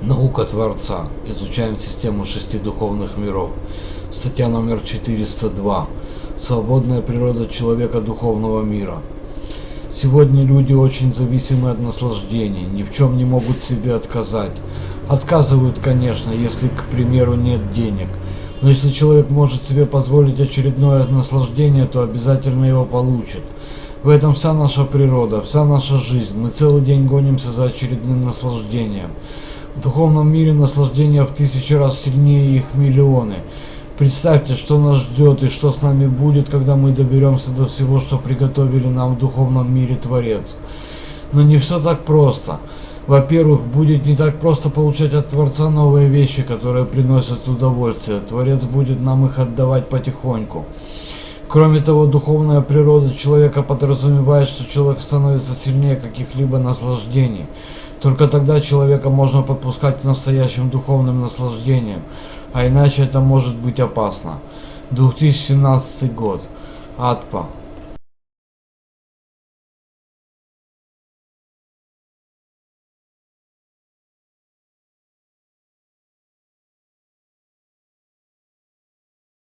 Наука Творца. Изучаем систему 6 духовных миров. Статья номер 402. Свободная природа человека духовного мира. Сегодня люди очень зависимы от наслаждений, ни в чем не могут себе отказать. Отказывают, конечно, если, к примеру, нет денег. Но если человек может себе позволить очередное наслаждение, то обязательно его получит. В этом вся наша природа, вся наша жизнь. Мы целый день гонимся за очередным наслаждением. В духовном мире наслаждения в 1000 раз сильнее, их миллионы. Представьте, что нас ждет и что с нами будет, когда мы доберемся до всего, что приготовили нам в духовном мире Творец. Но не все так просто. Во-первых, будет не так просто получать от Творца новые вещи, которые приносят удовольствие. Творец будет нам их отдавать потихоньку. Кроме того, духовная природа человека подразумевает, что человек становится сильнее каких-либо наслаждений. Только тогда человека можно подпускать к настоящим духовным наслаждениям, а иначе это может быть опасно. 2017 год. Атпа.